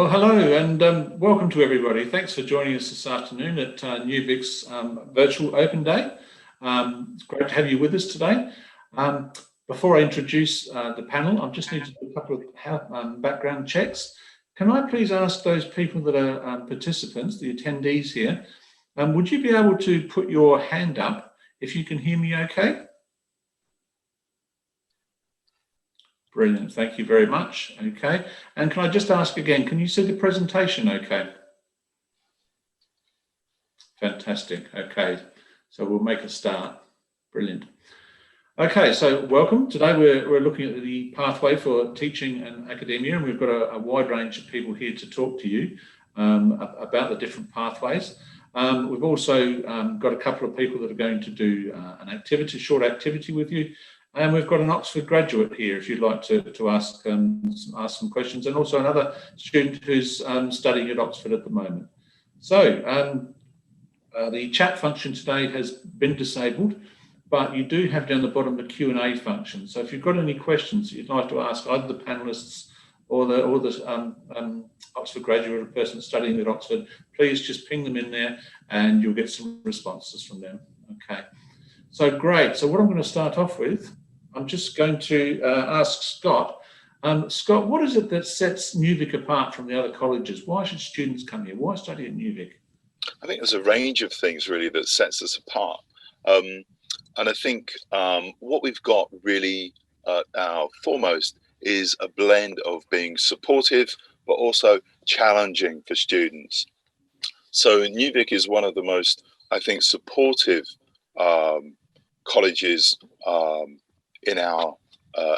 Well, hello and welcome to everybody. Thanks for joining us this afternoon at UVIC's virtual open day. It's great to have you with us today. Before I introduce the panel, I just need to do a couple of background checks. Can I please ask those people that are participants, the attendees here, would you be able to put your hand up if you can hear me okay? Brilliant, thank you very much. Okay, and can I just ask again, can you see the presentation okay? Fantastic, okay, so we'll make a start. Brilliant. Okay, so welcome. Today we're looking at the pathway for teaching and academia, and we've got a wide range of people here to talk to you about the different pathways. We've also got a couple of people that are going to do an short activity with you. And we've got an Oxford graduate here if you'd like to ask some questions, and also another student who's studying at Oxford at the moment. So the chat function today has been disabled, but you do have down the bottom the Q&A function. So if you've got any questions you'd like to ask either the panelists or the Oxford graduate or person studying at Oxford, please just ping them in there and you'll get some responses from them. Okay. So great. So what I'm going to start off with, I'm just going to ask Scott. Scott, what is it that sets UVIC apart from the other colleges? Why should students come here? Why study at UVIC? I think there's a range of things really that sets us apart. And I think what we've got really foremost is a blend of being supportive, but also challenging for students. So UVIC is one of the most, I think, supportive colleges in our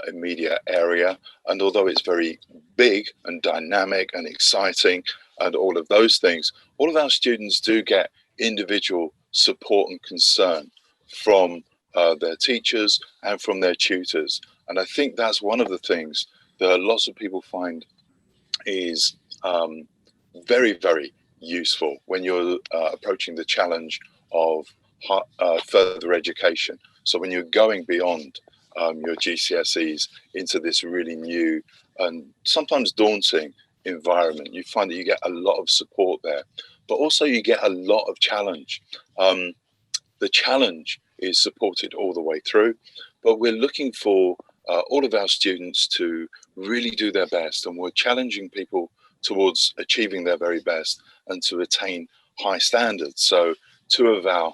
immediate area, and although it's very big and dynamic and exciting and all of those things, all of our students do get individual support and concern from their teachers and from their tutors. And I think that's one of the things that lots of people find is very, very useful when you're approaching the challenge of further education. So when you're going beyond your GCSEs into this really new and sometimes daunting environment, you find that you get a lot of support there, but also you get a lot of challenge. The challenge is supported all the way through, but we're looking for all of our students to really do their best, and we're challenging people towards achieving their very best and to attain high standards. So two of our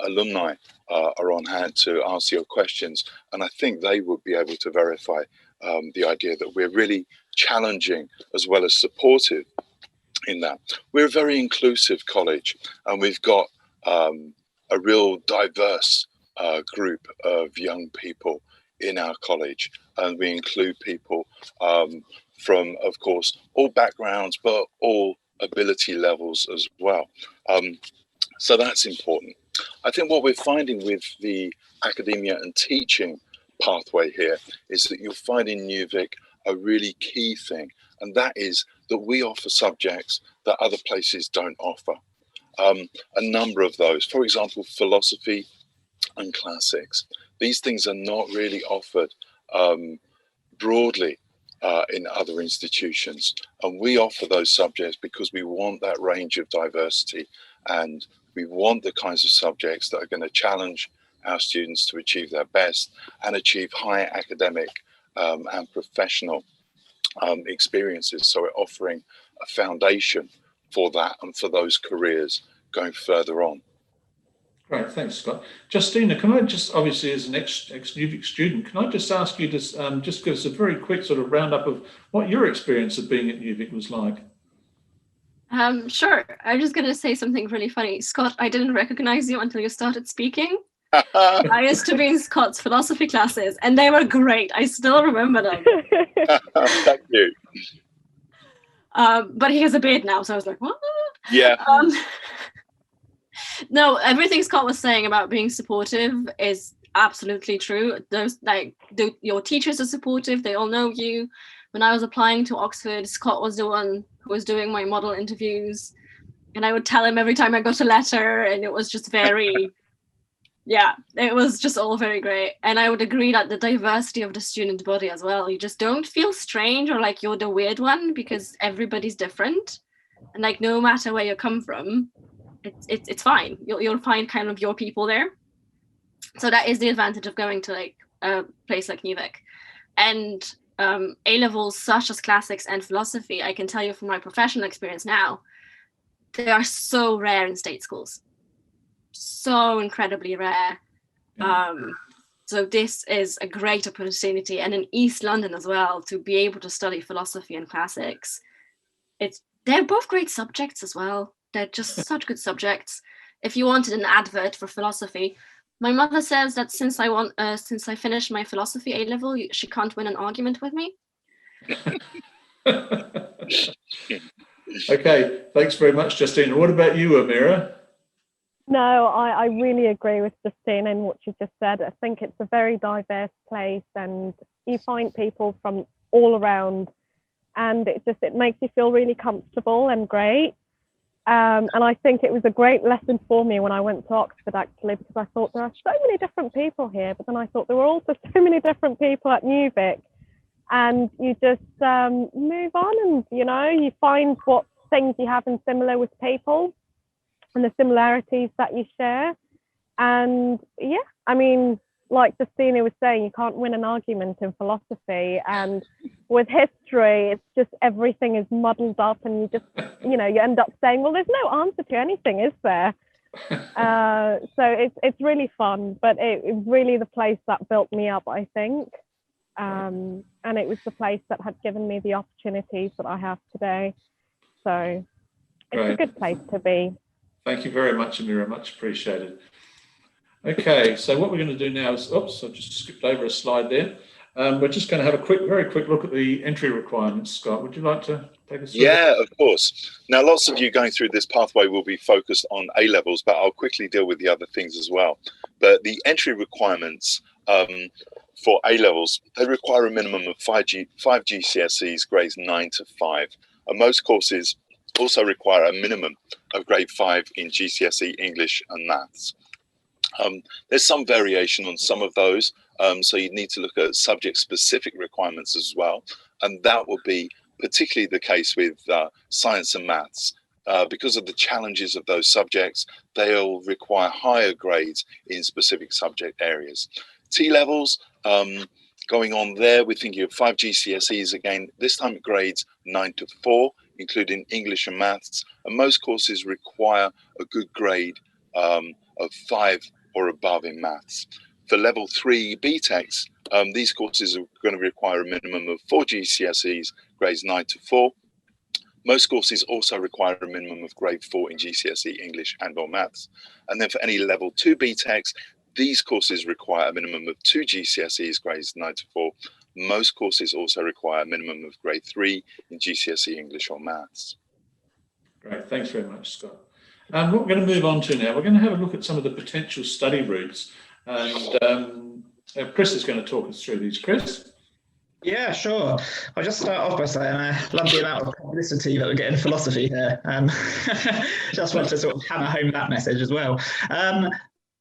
alumni are on hand to answer your questions, and I think they would be able to verify the idea that we're really challenging as well as supportive in that. We're a very inclusive college, and we've got a real diverse group of young people in our college, and we include people from, of course, all backgrounds, but all ability levels as well. So that's important. I think what we're finding with the academia and teaching pathway here is that you'll find in UVIC a really key thing, and that is that we offer subjects that other places don't offer. A number of those, for example, philosophy and classics. These things are not really offered broadly in other institutions, and we offer those subjects because we want that range of diversity, and we want the kinds of subjects that are going to challenge our students to achieve their best and achieve high academic and professional experiences. So we're offering a foundation for that and for those careers going further on. Great, thanks, Scott. Justina, can I just, obviously as an ex-UVIC student, can I just ask you to just give us a very quick sort of roundup of what your experience of being at UVIC was like? Sure. I'm just going to say something really funny. Scott, I didn't recognize you until you started speaking. I used to be in Scott's philosophy classes, and they were great. I still remember them. Thank you. But he has a beard now, so I was like, what? Yeah. No, everything Scott was saying about being supportive is absolutely true. Those your teachers are supportive. They all know you. When I was applying to Oxford, Scott was the one who was doing my model interviews, and I would tell him every time I got a letter, and it was just very Yeah, it was just all very great. And I would agree that the diversity of the student body as well, you just don't feel strange or like you're the weird one, because everybody's different. And like, no matter where you come from, it's fine. You'll find kind of your people there. So that is the advantage of going to like a place like UVIC. And A levels such as classics and philosophy, I can tell you from my professional experience now, they are so rare in state schools. So incredibly rare. So this is a great opportunity, and in East London as well, to be able to study philosophy and classics. They're both great subjects as well. They're just such good subjects. If you wanted an advert for philosophy, my mother says that since I finished my philosophy A level, she can't win an argument with me. Okay, thanks very much, Justine. What about you, Amira? No, I really agree with Justine and what she just said. I think it's a very diverse place, and you find people from all around, and it makes you feel really comfortable and great. And I think it was a great lesson for me when I went to Oxford, actually, because I thought there are so many different people here, but then I thought there were also so many different people at UVIC, and you just move on, and you find what things you have in similar with people and the similarities that you share. And yeah, I mean, like Justina was saying, you can't win an argument in philosophy, and with history, it's just everything is muddled up, and you just, you end up saying, well, there's no answer to anything, is there? So it's really fun, but it's really the place that built me up, I think. And it was the place that had given me the opportunities that I have today. So it's a good place to be. Thank you very much, Amira. Much appreciated. Okay, so what we're going to do now is, oops, I just skipped over a slide there. We're just going to have a very quick look at the entry requirements. Scott, would you like to take us through? Yeah, of course. Now, lots of you going through this pathway will be focused on A levels, but I'll quickly deal with the other things as well. But the entry requirements for A levels, they require a minimum of 5 GCSEs, grades 9 to 5. And most courses also require a minimum of grade 5 in GCSE English and Maths. There's some variation on some of those, so you need to look at subject-specific requirements as well, and that will be particularly the case with science and maths. Because of the challenges of those subjects, they'll require higher grades in specific subject areas. T levels, going on there, we're thinking of 5 GCSEs again, this time grades 9 to 4, including English and maths, and most courses require a good grade of 5 or above in maths. For level 3 BTECs, these courses are going to require a minimum of 4 GCSEs, grades 9 to 4. Most courses also require a minimum of grade 4 in GCSE English and or maths. And then for any level 2 BTECs, these courses require a minimum of 2 GCSEs, grades 9 to 4. Most courses also require a minimum of grade 3 in GCSE English or maths. Great, thanks very much, Scott. What we're going to move on to now, we're going to have a look at some of the potential study routes, and Chris is going to talk us through these. Chris? Yeah, sure. I'll just start off by saying I love the amount of publicity that we're getting in philosophy here. Just want to sort of hammer home that message as well.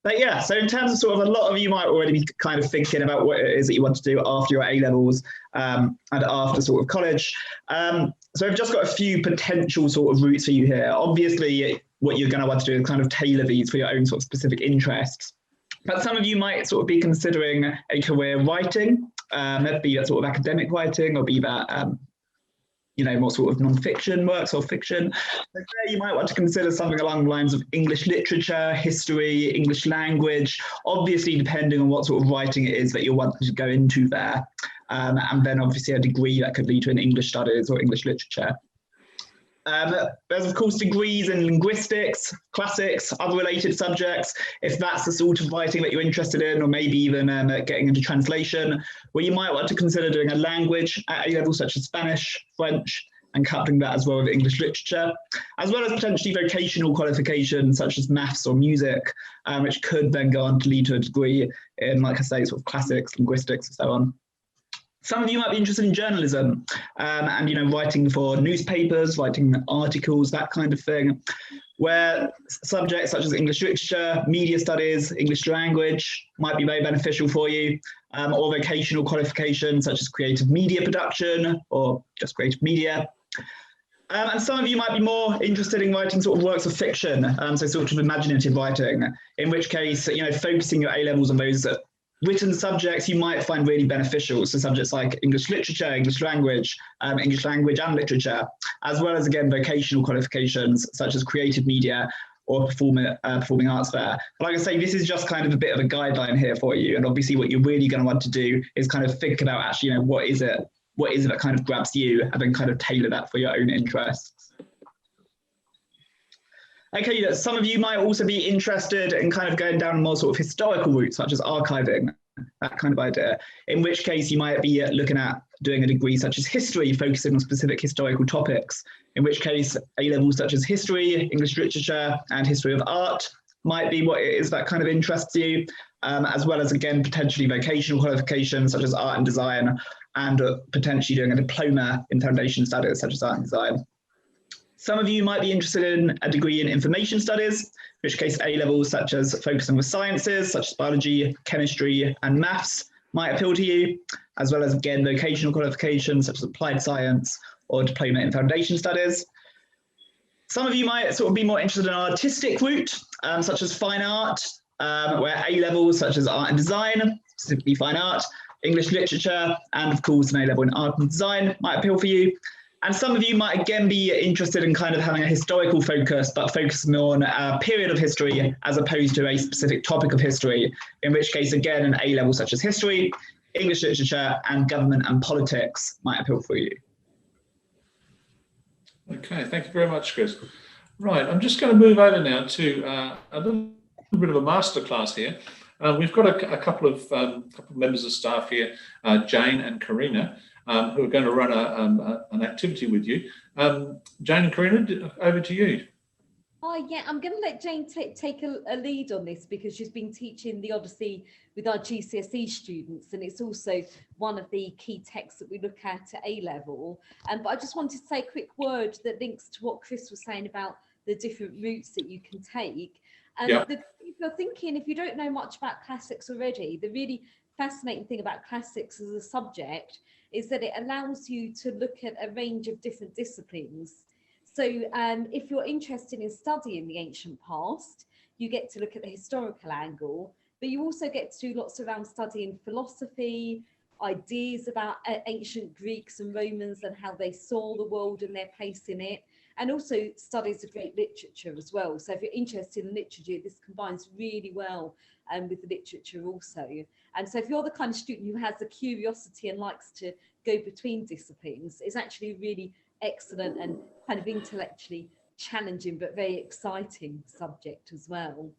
But yeah, so in terms of sort of a lot of you might already be kind of thinking about what it is that you want to do after your A levels and after sort of college. So I've just got a few potential sort of routes for you here. Obviously, what you're going to want to do is kind of tailor these for your own sort of specific interests. But some of you might sort of be considering a career writing, be that sort of academic writing, or be that more sort of non-fiction works or fiction. So there you might want to consider something along the lines of English literature, history, English language, obviously depending on what sort of writing it is that you're wanting to go into there. And then obviously a degree that could lead to an English studies or English literature. There's of course degrees in linguistics, classics, other related subjects, if that's the sort of writing that you're interested in, or maybe even getting into translation, where you might want to consider doing a language at A level such as Spanish, French, and coupling that as well with English literature, as well as potentially vocational qualifications such as maths or music, which could then go on to lead to a degree in, like I say, sort of classics, linguistics, and so on. Some of you might be interested in journalism and, writing for newspapers, writing articles, that kind of thing. where subjects such as English literature, media studies, English language might be very beneficial for you, or vocational qualifications such as creative media production or just creative media. And some of you might be more interested in writing sort of works of fiction, so sort of imaginative writing, in which case, focusing your A-levels on those written subjects you might find really beneficial. So subjects like English literature, English language and literature, as well as, again, vocational qualifications such as creative media or performing arts fair. But like I say, this is just kind of a bit of a guideline here for you. And obviously what you're really going to want to do is kind of think about actually, what is it that kind of grabs you, and then kind of tailor that for your own interests. Okay, some of you might also be interested in kind of going down more sort of historical routes, such as archiving, that kind of idea, in which case you might be looking at doing a degree such as history, focusing on specific historical topics, in which case A-levels such as history, English literature, and history of art might be what it is that kind of interests you, as well as, again, potentially vocational qualifications such as art and design, and potentially doing a diploma in foundation studies such as art and design. Some of you might be interested in a degree in information studies, in which case A-levels such as focusing with sciences, such as biology, chemistry, and maths might appeal to you, as well as, again, vocational qualifications such as applied science or diploma in foundation studies. Some of you might sort of be more interested in an artistic route, such as fine art, where A-levels such as art and design, specifically fine art, English literature, and of course an A-level in art and design might appeal for you. And some of you might again be interested in kind of having a historical focus, but focusing more on a period of history as opposed to a specific topic of history, in which case, again, an A-level such as history, English literature, and government and politics might appeal for you. Okay, thank you very much, Chris. Right, I'm just going to move over now to a little bit of a masterclass here. We've got a couple of members of staff here, Jane and Karina, who are going to run an activity with you. Jane and Karina, over to you. Oh, yeah, I'm going to let Jane take a lead on this, because she's been teaching the Odyssey with our GCSE students, and it's also one of the key texts that we look at A-level. But I just wanted to say a quick word that links to what Chris was saying about the different routes that you can take. If you're thinking, if you don't know much about classics already, the really fascinating thing about classics as a subject is that it allows you to look at a range of different disciplines. So if you're interested in studying the ancient past, you get to look at the historical angle, but you also get to do lots around studying philosophy, ideas about ancient Greeks and Romans and how they saw the world and their place in it, and also studies of great literature as well. So if you're interested in literature, this combines really well with the literature also. And so if you're the kind of student who has a curiosity and likes to go between disciplines, it's actually a really excellent and kind of intellectually challenging but very exciting subject as well.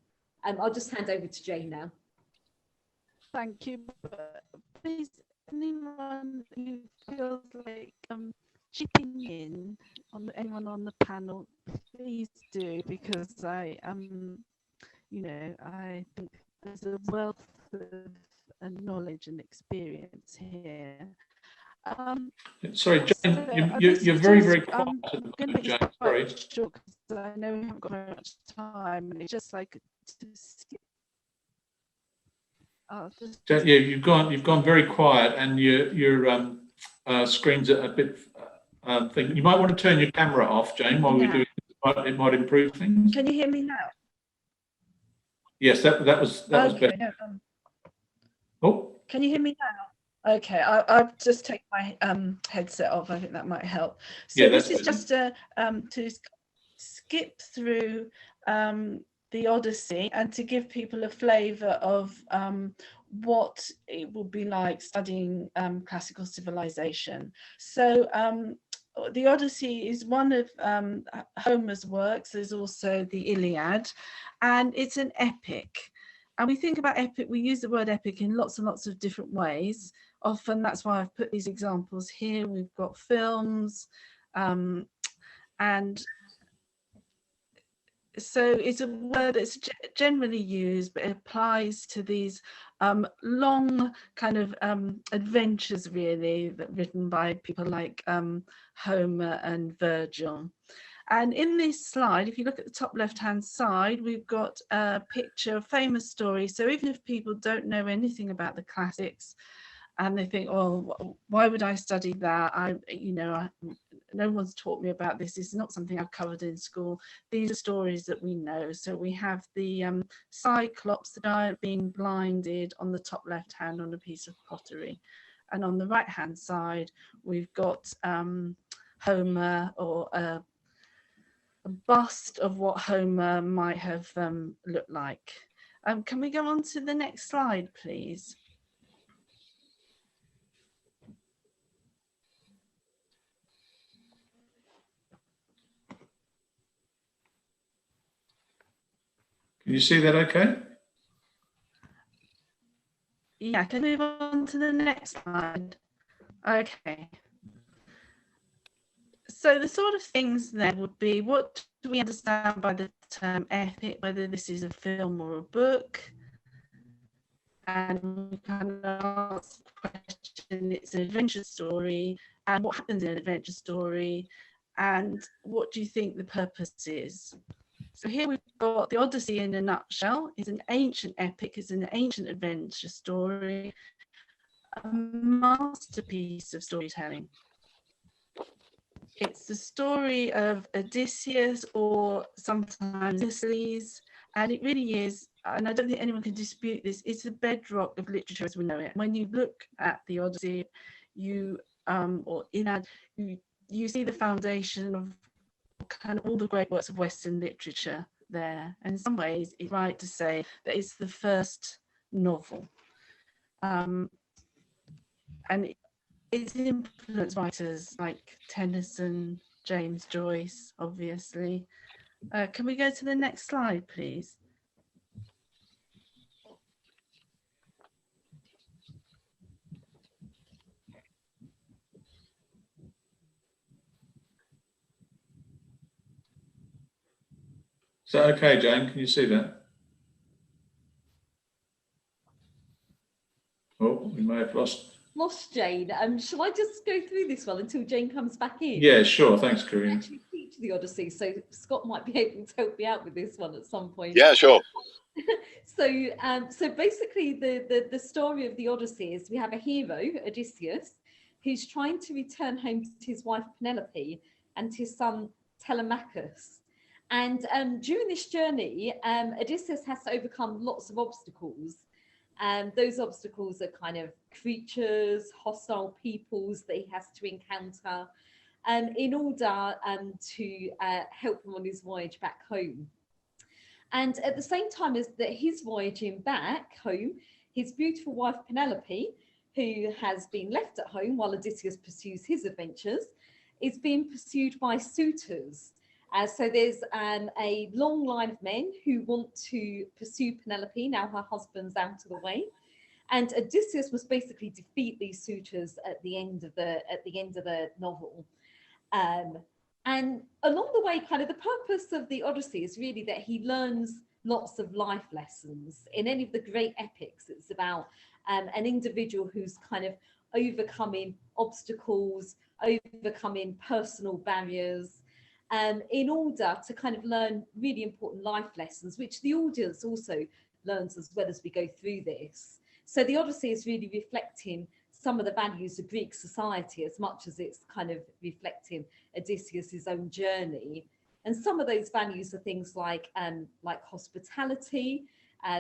I'll just hand over to Jane now. Thank you. Please, anyone who feels like chipping in, anyone on the panel, please do, because I think there's a wealth of knowledge and experience here. Sorry, Jane, so you're very, very quiet. I'm going to be Jane, quite short because I know we haven't got very much time, and it's just like to skip. Yeah, you've gone very quiet, and your screen's a bit thing. You might want to turn your camera off, Jane, while we do it. It might improve things. Can you hear me now? Yes, that was better. No, Oh, can you hear me now? Okay, I'll just take my headset off. I think that might help. So yeah, this is just to skip through the Odyssey and to give people a flavour of what it will be like studying classical civilization. So the Odyssey is one of Homer's works. There's also the Iliad, and it's an epic. And we think about epic, we use the word epic in lots and lots of different ways. Often that's why I've put these examples here. We've got films, and so it's a word that's generally used, but it applies to these long kind of adventures, really, that written by people like Homer and Virgil. And in this slide, if you look at the top left-hand side, we've got a picture of famous stories. So even if people don't know anything about the classics and they think, oh, why would I study that? No one's taught me about this. It's not something I've covered in school. These are stories that we know. So we have the Cyclops, the giant being blinded on the top left-hand on a piece of pottery. And on the right-hand side, we've got Homer, or a bust of what Homer might have looked like. Can we go on to the next slide, please? Can you see that okay? Yeah, can we move on to the next slide? Okay. So the sort of things then would be, what do we understand by the term epic, whether this is a film or a book? And we kind of ask the question, it's an adventure story, and what happens in an adventure story, and what do you think the purpose is? So here we've got the Odyssey in a nutshell. It's an ancient epic, it's an ancient adventure story, a masterpiece of storytelling. It's the story of Odysseus, or sometimes Achilles, and it really is, and I don't think anyone can dispute this, it's the bedrock of literature as we know it. When you look at the Odyssey, you see the foundation of kind of all the great works of Western literature there. And in some ways, it's right to say that it's the first novel. And it's influenced writers like Tennyson, James Joyce, obviously. Can we go to the next slide, please? Is that okay, Jane? Can you see that? Oh, we may have lost Jane. Shall I just go through this one until Jane comes back in? Yeah, sure. Thanks, I Karina. actually teach the Odyssey, so Scott might be able to help me out with this one at some point. Yeah, sure. So basically the story of the Odyssey is we have a hero, Odysseus, who's trying to return home to his wife Penelope and his son Telemachus. And during this journey, Odysseus has to overcome lots of obstacles. And those obstacles are kind of creatures, hostile peoples that he has to encounter in order to help him on his voyage back home. And at the same time as that he's voyaging back home, his beautiful wife Penelope, who has been left at home while Odysseus pursues his adventures, is being pursued by suitors. So there's a long line of men who want to pursue Penelope, now her husband's out of the way. And Odysseus must basically defeat these suitors at the end of the novel. And along the way, kind of the purpose of the Odyssey is really that he learns lots of life lessons. In any of the great epics, it's about an individual who's kind of overcoming obstacles, overcoming personal barriers, in order to kind of learn really important life lessons, which the audience also learns as well as we go through this. So the Odyssey is really reflecting some of the values of Greek society as much as it's kind of reflecting Odysseus's own journey. And some of those values are things like hospitality,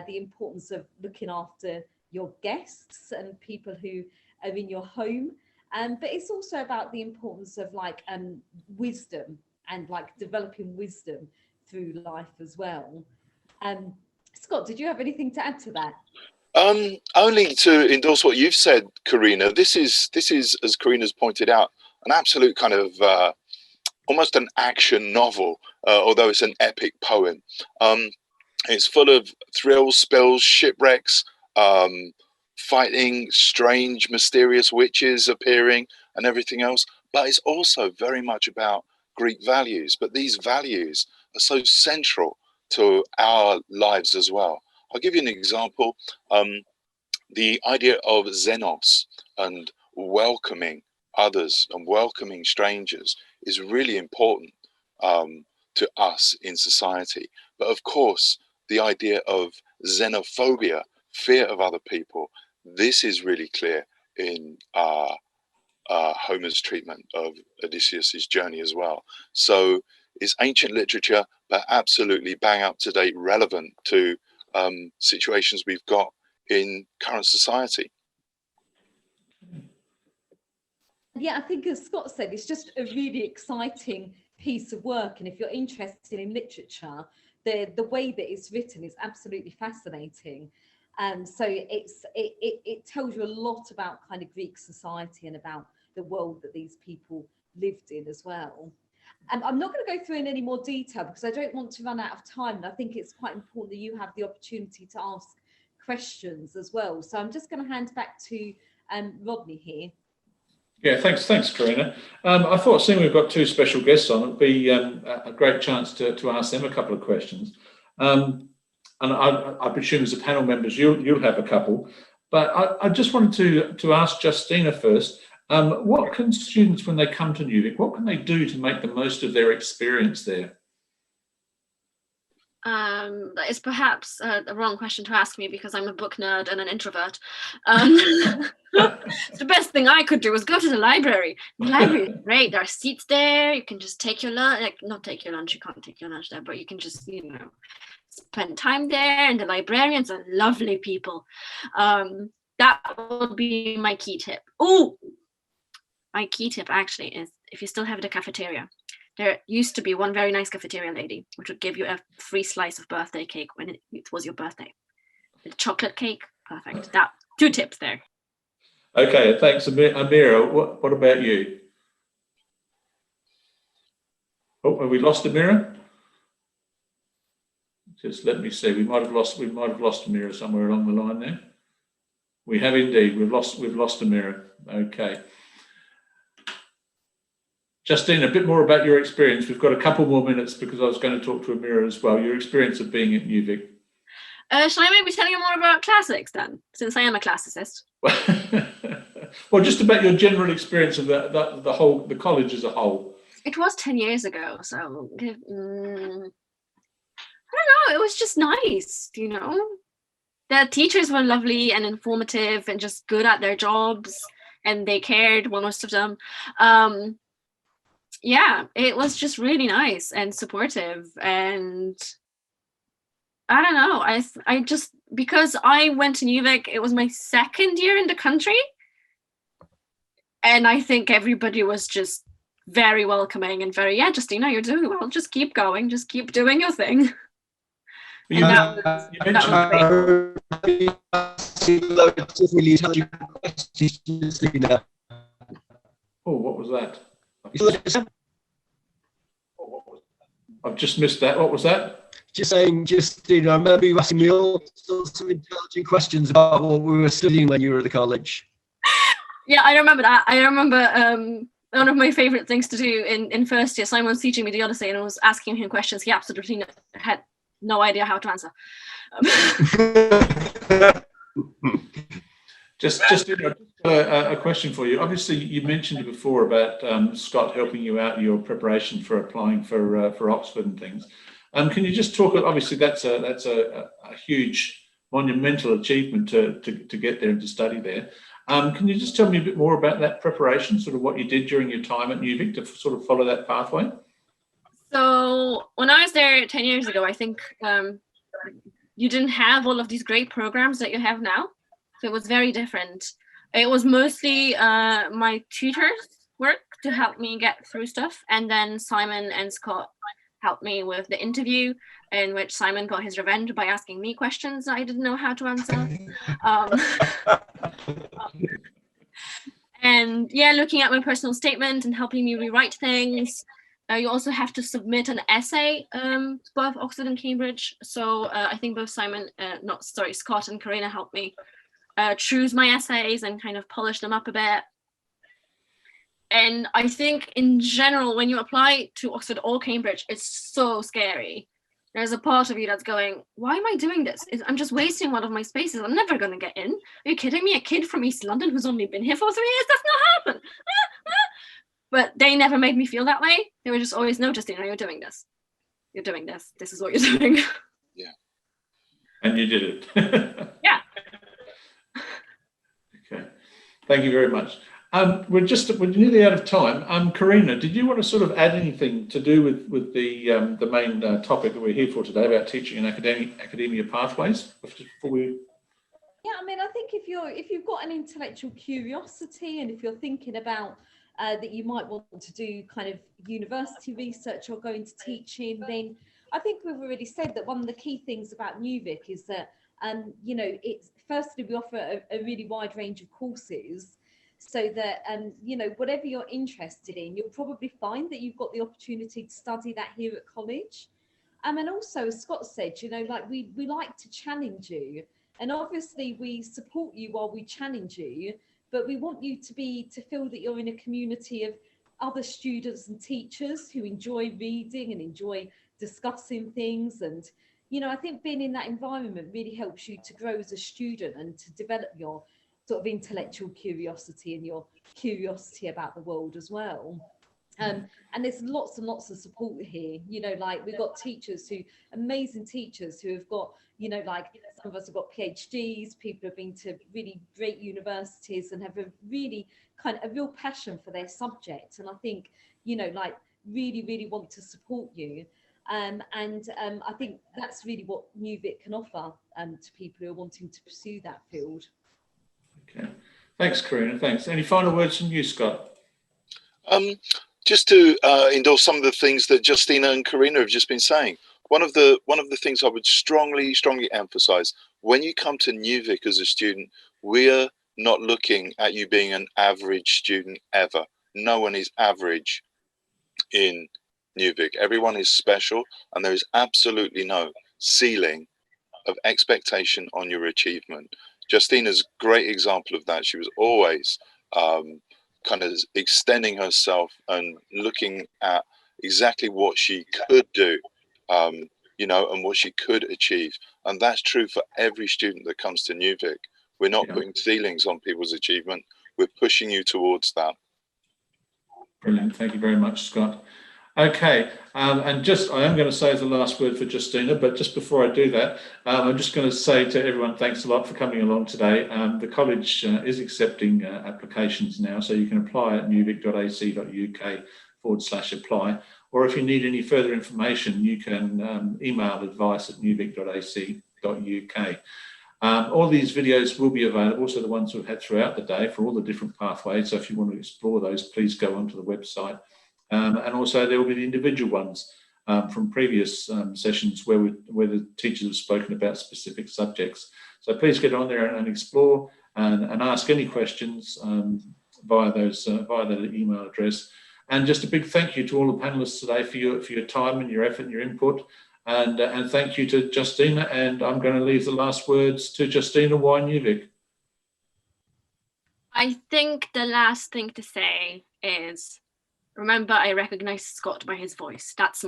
the importance of looking after your guests and people who are in your home. But it's also about the importance of wisdom and developing wisdom through life as well. Scott, did you have anything to add to that? Only to endorse what you've said, Karina. This is, as Karina's pointed out, an absolute kind of almost an action novel, although it's an epic poem. It's full of thrills, spills, shipwrecks, fighting strange, mysterious witches appearing and everything else. But it's also very much about Greek values. But these values are so central to our lives as well. I'll give you an example. The idea of xenos and welcoming others and welcoming strangers is really important to us in society. But of course, the idea of xenophobia, fear of other people, this is really clear in Homer's treatment of Odysseus's journey as well. So it's ancient literature, but absolutely bang up to date, relevant to situations we've got in current society. Yeah, I think as Scott said, it's just a really exciting piece of work. And if you're interested in literature, the way that it's written is absolutely fascinating. So it tells you a lot about kind of Greek society and about the world that these people lived in as well. And I'm not going to go through in any more detail because I don't want to run out of time. And I think it's quite important that you have the opportunity to ask questions as well. So I'm just going to hand back to Rodney here. Yeah, thanks, Karina. I thought, seeing we've got two special guests on, it'd be a great chance to ask them a couple of questions. And I presume as the panel members, you'll have a couple. But I just wanted to ask Justina first. What can students, when they come to UVIC, what can they do to make the most of their experience there? That is perhaps the wrong question to ask me because I'm a book nerd and an introvert. The best thing I could do was go to the library. The library is great. There are seats there. You can just take your lunch, not take your lunch. You can't take your lunch there, but you can just, spend time there. And the librarians are lovely people. That would be my key tip. Oh, my key tip actually is if you still have the cafeteria. There used to be one very nice cafeteria lady, which would give you a free slice of birthday cake when it was your birthday. The chocolate cake, perfect. That 2 tips there. Okay, thanks, Amira. What about you? Oh, have we lost Amira? Just let me see. We might have lost Amira somewhere along the line there. We have indeed. We've lost Amira. Okay. Justine, a bit more about your experience. We've got a couple more minutes because I was going to talk to Amira as well. Your experience of being at UVIC. Shall I maybe tell you more about classics then, since I am a classicist? Well, just about your general experience of the college as a whole. It was 10 years ago, so I don't know. It was just nice, The teachers were lovely and informative and just good at their jobs, and they cared. Well, most of them. Yeah, it was just really nice and supportive, and I don't know. I just, because I went to UVIC, it was my 2nd year in the country, and I think everybody was just very welcoming and very, yeah, Justina, you're doing well. Just keep going. Just keep doing your thing. You mentioned oh, what was that? I've just missed that. What was that? Just saying, I remember you asking me all sorts of intelligent questions about what we were studying when you were at the college. Yeah, I remember that. I remember one of my favorite things to do in first year, Simon was teaching me the Odyssey and I was asking him questions he absolutely had no idea how to answer. Just a question for you. Obviously, you mentioned before about Scott helping you out in your preparation for applying for Oxford and things. Can you just talk? Obviously, that's a huge monumental achievement to get there and to study there. Can you just tell me a bit more about that preparation, sort of what you did during your time at UVIC to sort of follow that pathway? So when I was there 10 years ago, I think you didn't have all of these great programs that you have now. So it was very different. It was mostly my tutors' work to help me get through stuff. And then Simon and Scott helped me with the interview, in which Simon got his revenge by asking me questions that I didn't know how to answer. And yeah, looking at my personal statement and helping me rewrite things. You also have to submit an essay to both Oxford and Cambridge. So I think both Scott and Karina helped me choose my essays and kind of polish them up a bit. And I think in general, when you apply to Oxford or Cambridge, it's so scary. There's a part of you that's going, why am I doing this? I'm just wasting one of my spaces. I'm never going to get in. Are you kidding me? A kid from East London who's only been here for 3 years? That's not happened. But they never made me feel that way. They were just always, no, Justina, you're doing this. You're doing this. This is what you're doing. Yeah. And you did it. Yeah. Okay. Thank you very much. We're nearly out of time. Karina, did you want to sort of add anything to do with the main topic that we're here for today about teaching and academia pathways? Before we... Yeah, I mean, I think if you've got an intellectual curiosity, and if you're thinking about that you might want to do kind of university research or go into teaching, then I think we've already said that one of the key things about UVIC is that you know, it's firstly we offer a really wide range of courses, so that you know, whatever you're interested in, you'll probably find that you've got the opportunity to study that here at college. And also, as Scott said, you know, like we like to challenge you, and obviously we support you while we challenge you, but we want you to feel that you're in a community of other students and teachers who enjoy reading and enjoy discussing things. And you know, I think being in that environment really helps you to grow as a student and to develop your sort of intellectual curiosity and your curiosity about the world as well. And there's lots and lots of support here, you know, like we've got amazing teachers who have got, you know, like some of us have got PhDs, people have been to really great universities and have a really a real passion for their subject. And I think, you know, like really want to support you. I think that's really what UVIC can offer to people who are wanting to pursue that field. Okay. Thanks, Karina. Thanks. Any final words from you, Scott? Just to endorse some of the things that Justina and Karina have just been saying. One of the things I would strongly emphasize, when you come to UVIC as a student, we're not looking at you being an average student ever. No one is average in UVIC. Everyone is special, and there is absolutely no ceiling of expectation on your achievement. Justina's a great example of that. She was always kind of extending herself and looking at exactly what she could do, you know, and what she could achieve. And that's true for every student that comes to UVIC. We're not putting ceilings on people's achievement. We're pushing you towards that. Brilliant. Thank you very much, Scott. Okay, and I am going to say the last word for Justina, but just before I do that, I'm just going to say to everyone, thanks a lot for coming along today. The college is accepting applications now, so you can apply at uvic.ac.uk/apply, or if you need any further information, you can email advice@uvic.ac.uk. All these videos will be available, so the ones we've had throughout the day for all the different pathways, so if you want to explore those, please go onto the website. And also there will be the individual ones from previous sessions where the teachers have spoken about specific subjects. So please get on there and explore and ask any questions via the email address. And just a big thank you to all the panelists today for your time and your effort and your input. And thank you to Justina. And I'm going to leave the last words to Justina. Why UVIC? I think the last thing to say is, remember, I recognized Scott by his voice. That's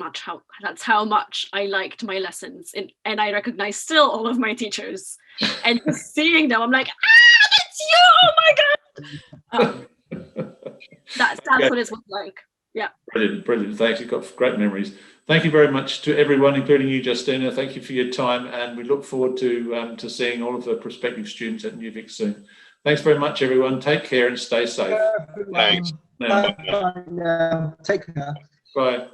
how much I liked my lessons, and I recognize still all of my teachers. And just seeing them, I'm like, that's you! Oh my god! That's what it's like. Yeah. Brilliant. Thanks. You've got great memories. Thank you very much to everyone, including you, Justina. Thank you for your time, and we look forward to seeing all of the prospective students at UVIC soon. Thanks very much, everyone. Take care and stay safe. Thanks. Bye. Take care. Bye.